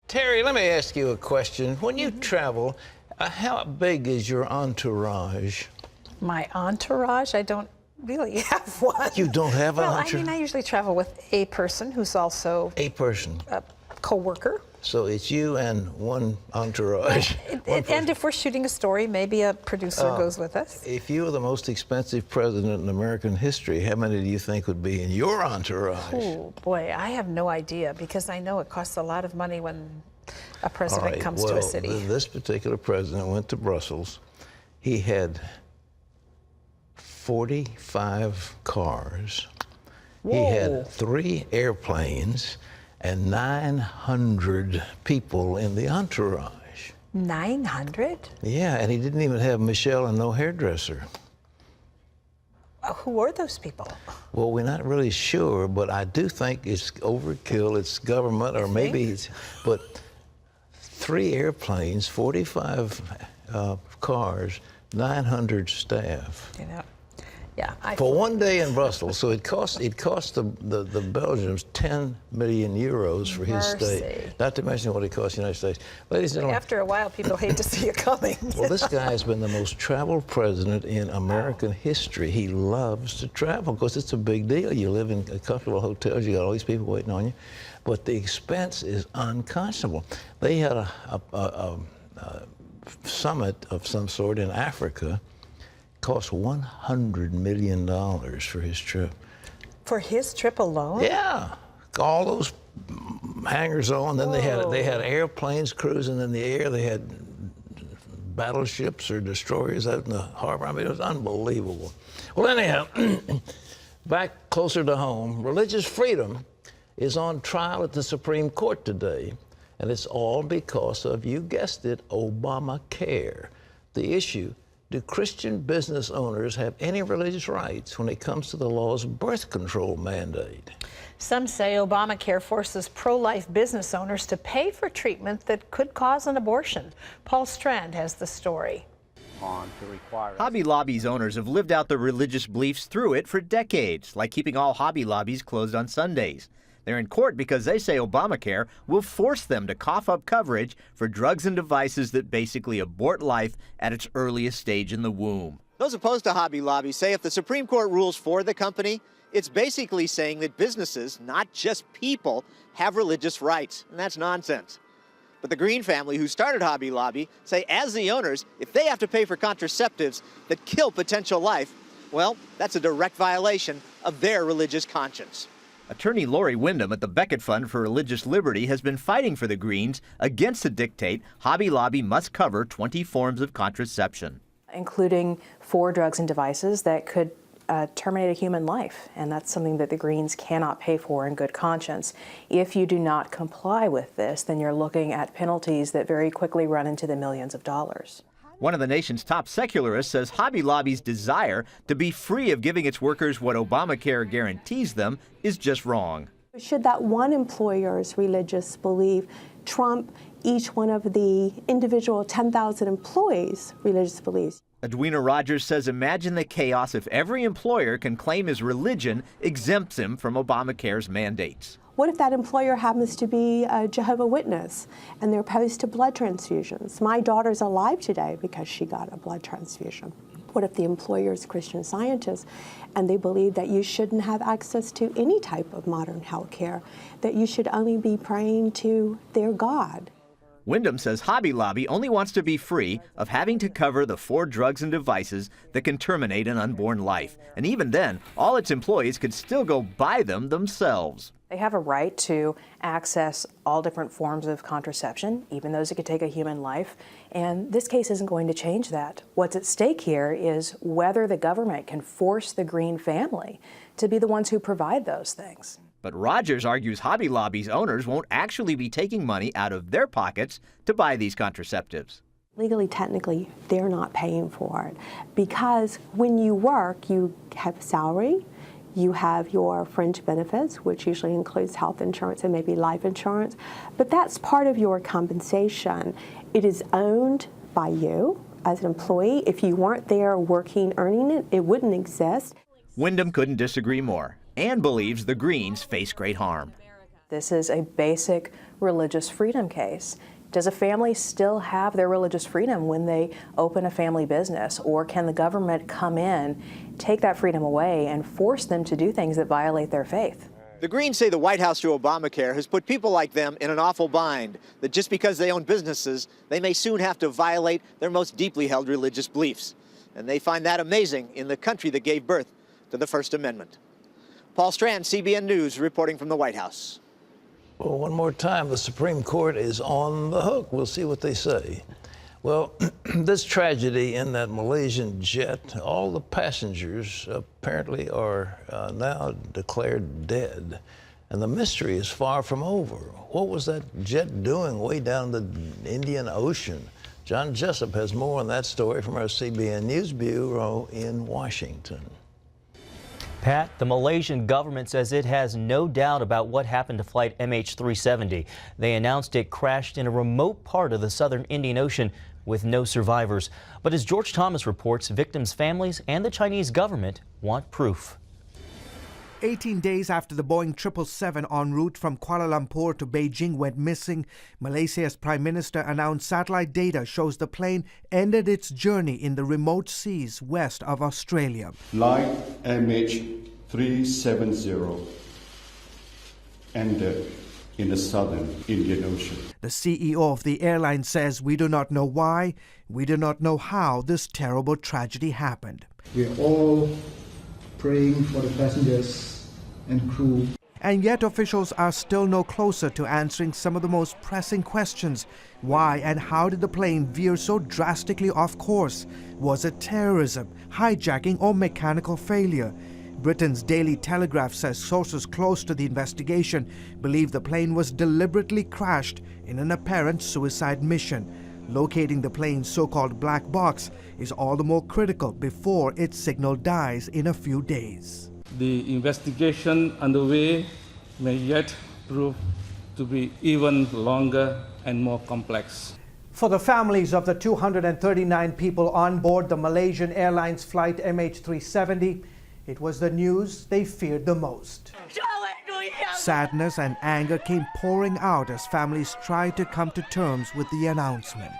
Terry, let me ask you a question. When you travel, how big is your entourage? My entourage? I don't really have one. You don't have an entourage? Well, I mean, I usually travel with a person who's also a person. A co-worker. So it's you and one entourage. And if we're shooting a story, maybe a producer goes with us. If you were the most expensive president in American history, how many do you think would be in your entourage? Oh, boy, I have no idea, because I know it costs a lot of money when a president comes to a city. This particular president went to Brussels. He had 45 cars. Whoa. He had 3 airplanes and 900 people in the entourage. 900? Yeah, and he didn't even have Michelle and no hairdresser. Who are those people? Well, we're not really sure, but I do think it's overkill. It's government, or maybe it's, but 3 airplanes, 45 cars, 900 staff. You know, yeah. For one day in Brussels, so it cost the Belgians 10 million euros for his stay. Not to mention what it cost the United States. Ladies and gentlemen, after a while, people hate to see you coming. Well, this guy has been the most traveled president in American history. He loves to travel because it's a big deal. You live in comfortable hotels, you got all these people waiting on you, but the expense is unconscionable. They had a summit of some sort in Africa. Cost $100 million for his trip. For his trip alone? Yeah, all those hangers on. Then they had airplanes cruising in the air. They had battleships or destroyers out in the harbor. I mean, it was unbelievable. Well, anyhow, back closer to home, religious freedom is on trial at the Supreme Court today, and it's all because of, you guessed it, Obamacare. The issue: do Christian business owners have any religious rights when it comes to the law's birth control mandate? Some say Obamacare forces pro-life business owners to pay for treatment that could cause an abortion. Paul Strand has the story. Hobby Lobby's owners have lived out their religious beliefs through it for decades, like keeping all Hobby Lobbies closed on Sundays. They're in court because they say Obamacare will force them to cough up coverage for drugs and devices that basically abort life at its earliest stage in the womb. Those opposed to Hobby Lobby say if the Supreme Court rules for the company, it's basically saying that businesses, not just people, have religious rights, and that's nonsense. But the Green family, who started Hobby Lobby, say as the owners, if they have to pay for contraceptives that kill potential life, well, that's a direct violation of their religious conscience. Attorney Lori Wyndham at the Beckett Fund for Religious Liberty has been fighting for the Greens against the dictate Hobby Lobby must cover 20 forms of contraception, including 4 drugs and devices that could terminate a human life, and that's something that the Greens cannot pay for in good conscience. If you do not comply with this, then you're looking at penalties that very quickly run into the millions of dollars. One of the nation's top secularists says Hobby Lobby's desire to be free of giving its workers what Obamacare guarantees them is just wrong. Should that one employer's religious belief trump each one of the individual 10,000 employees' religious beliefs? Edwina Rogers says imagine the chaos if every employer can claim his religion exempts him from Obamacare's mandates. What if that employer happens to be a Jehovah's Witness and they're opposed to blood transfusions? My daughter's alive today because she got a blood transfusion. What if the employer is Christian Scientist and they believe that you shouldn't have access to any type of modern health care, that you should only be praying to their God? Wyndham says Hobby Lobby only wants to be free of having to cover the 4 drugs and devices that can terminate an unborn life. And even then, all its employees could still go buy them themselves. They have a right to access all different forms of contraception, even those that could take a human life, and this case isn't going to change that. What's at stake here is whether the government can force the Green family to be the ones who provide those things. But Rogers argues Hobby Lobby's owners won't actually be taking money out of their pockets to buy these contraceptives. Legally, technically, they're not paying for it because when you work, you have salary, you have your fringe benefits, which usually includes health insurance and maybe life insurance, but that's part of your compensation. It is owned by you as an employee. If you weren't there working, earning it, it wouldn't exist. Wyndham couldn't disagree more and believes the Greens face great harm. This is a basic religious freedom case. Does a family still have their religious freedom when they open a family business, or can the government come in, take that freedom away, and force them to do things that violate their faith? The Greens say the White House through Obamacare has put people like them in an awful bind, that just because they own businesses, they may soon have to violate their most deeply held religious beliefs. And they find that amazing in the country that gave birth to the First Amendment. Paul Strand, CBN News, reporting from the White House. Well, one more time, the Supreme Court is on the hook. We'll see what they say. Well, this tragedy in that Malaysian jet, all the passengers apparently are now declared dead. And the mystery is far from over. What was that jet doing way down the Indian Ocean? John Jessup has more on that story from our CBN News Bureau in Washington. Pat, the Malaysian government says it has no doubt about what happened to flight MH370. They announced it crashed in a remote part of the southern Indian Ocean with no survivors. But as George Thomas reports, victims' families and the Chinese government want proof. 18 days after the Boeing 777 en route from Kuala Lumpur to Beijing went missing, Malaysia's Prime Minister announced satellite data shows the plane ended its journey in the remote seas west of Australia. Flight MH370 ended in the southern Indian Ocean. The CEO of the airline says, "We do not know why, we do not know how this terrible tragedy happened." We're all praying for the passengers and crew. And yet officials are still no closer to answering some of the most pressing questions. Why and how did the plane veer so drastically off course? Was it terrorism, hijacking, or mechanical failure? Britain's Daily Telegraph says sources close to the investigation believe the plane was deliberately crashed in an apparent suicide mission. Locating the plane's so-called black box is all the more critical before its signal dies in a few days. The investigation underway may yet prove to be even longer and more complex. For the families of the 239 people on board the Malaysian Airlines flight MH370, it was the news they feared the most. Sadness and anger came pouring out as families tried to come to terms with the announcement.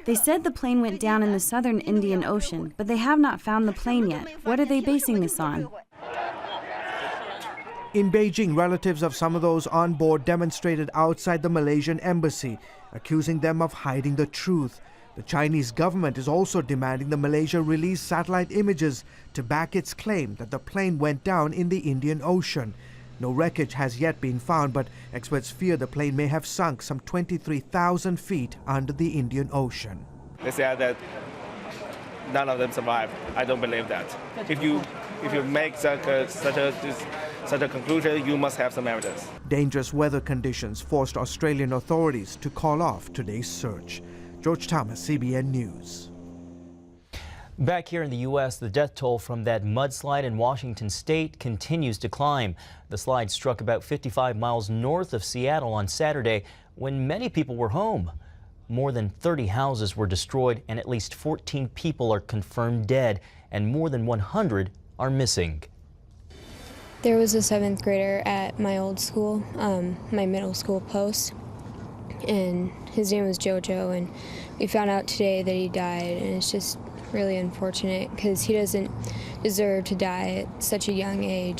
They said the plane went down in the southern Indian Ocean, but they have not found the plane yet. What are they basing this on? In Beijing, relatives of some of those on board demonstrated outside the Malaysian embassy, accusing them of hiding the truth. The Chinese government is also demanding that Malaysia release satellite images to back its claim that the plane went down in the Indian Ocean. No wreckage has yet been found, but experts fear the plane may have sunk some 23,000 feet under the Indian Ocean. They said that none of them survived. I don't believe that. If you make such a conclusion, you must have some evidence. Dangerous weather conditions forced Australian authorities to call off today's search. George Thomas, CBN News. Back here in the U.S., the death toll from that mudslide in Washington state continues to climb. The slide struck about 55 miles north of Seattle on Saturday when many people were home. More than 30 houses were destroyed and at least 14 people are confirmed dead and more than 100 are missing. There was a 7th grader at my old school, my middle school post, and his name was JoJo, and we found out today that he died, and it's just really unfortunate because he doesn't deserve to die at such a young age.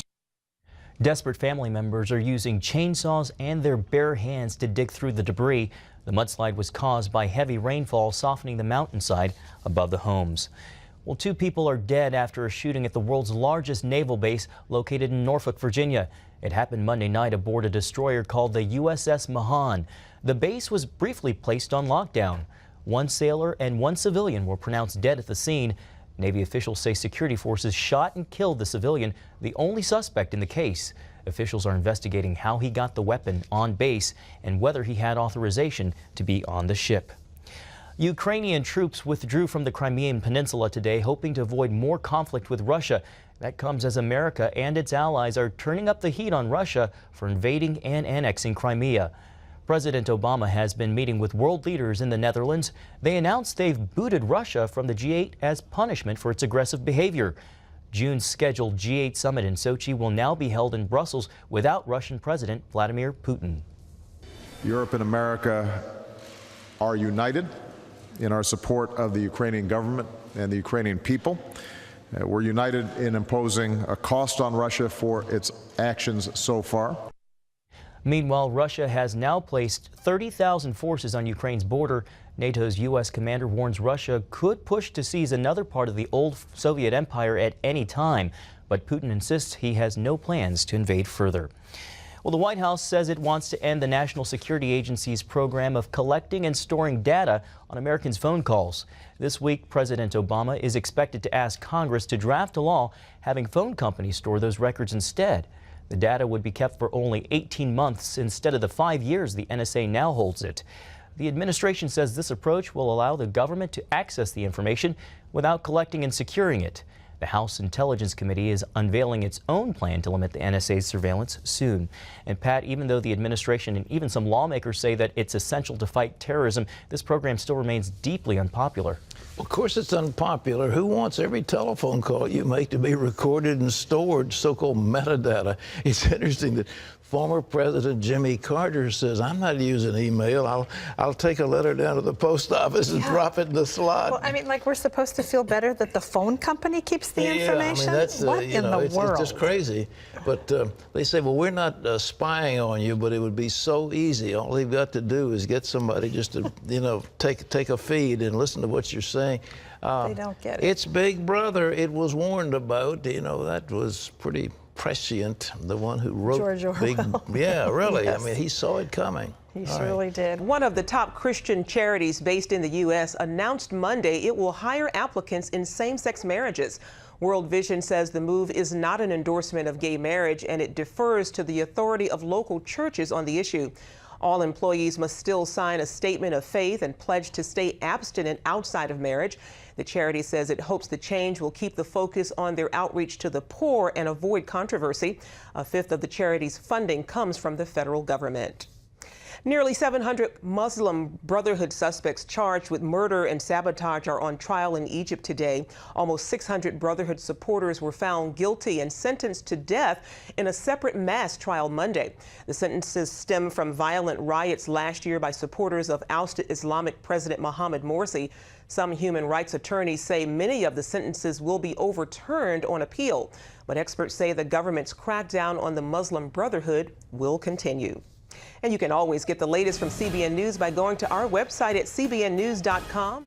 Desperate family members are using chainsaws and their bare hands to dig through the debris. The mudslide was caused by heavy rainfall softening the mountainside above the homes. Well, 2 people are dead after a shooting at the world's largest naval base located in Norfolk, Virginia. It happened Monday night aboard a destroyer called the USS Mahan. The base was briefly placed on lockdown. 1 sailor and 1 civilian were pronounced dead at the scene. Navy officials say security forces shot and killed the civilian, the only suspect in the case. Officials are investigating how he got the weapon on base and whether he had authorization to be on the ship. Ukrainian troops withdrew from the Crimean Peninsula today, hoping to avoid more conflict with Russia. That comes as America and its allies are turning up the heat on Russia for invading and annexing Crimea. President Obama has been meeting with world leaders in the Netherlands. They announced they've booted Russia from the G8 as punishment for its aggressive behavior. June's scheduled G8 summit in Sochi will now be held in Brussels without Russian President Vladimir Putin. Europe and America are united in our support of the Ukrainian government and the Ukrainian people. We're united in imposing a cost on Russia for its actions so far. Meanwhile, Russia has now placed 30,000 forces on Ukraine's border. NATO's U.S. commander warns Russia could push to seize another part of the old Soviet empire at any time. But Putin insists he has no plans to invade further. Well, the White House says it wants to end the National Security Agency's program of collecting and storing data on Americans' phone calls. This week, President Obama is expected to ask Congress to draft a law having phone companies store those records instead. The data would be kept for only 18 months instead of the 5 years the NSA now holds it. The administration says this approach will allow the government to access the information without collecting and securing it. The House Intelligence Committee is unveiling its own plan to limit the NSA's surveillance soon. And Pat, even though the administration and even some lawmakers say that it's essential to fight terrorism, this program still remains deeply unpopular. Of course it's unpopular. Who wants every telephone call you make to be recorded and stored, so-called metadata? It's interesting that former President Jimmy Carter says, I'm not using email. I'll take a letter down to the post office and drop it in the slot. Well, I mean, like we're supposed to feel better that the phone company keeps the information? I mean, that's, what in the world? It's just crazy. But they say, well, we're not spying on you, but it would be so easy. All they've got to do is get somebody just to, take a feed and listen to what you're saying. They don't get it. It's Big Brother. It was warned about. That was pretty prescient, the one who wrote George Orwell. Yeah, really. Yes. I mean, he saw it coming. He surely did. One of the top Christian charities based in the U.S. announced Monday it will hire applicants in same-sex marriages. World Vision says the move is not an endorsement of gay marriage, and it defers to the authority of local churches on the issue. All employees must still sign a statement of faith and pledge to stay abstinent outside of marriage. The charity says it hopes the change will keep the focus on their outreach to the poor and avoid controversy. A fifth of the charity's funding comes from the federal government. Nearly 700 Muslim Brotherhood suspects charged with murder and sabotage are on trial in Egypt today. Almost 600 Brotherhood supporters were found guilty and sentenced to death in a separate mass trial Monday. The sentences stem from violent riots last year by supporters of ousted Islamic President Mohamed Morsi. Some human rights attorneys say many of the sentences will be overturned on appeal, but experts say the government's crackdown on the Muslim Brotherhood will continue. And you can always get the latest from CBN News by going to our website at cbnnews.com.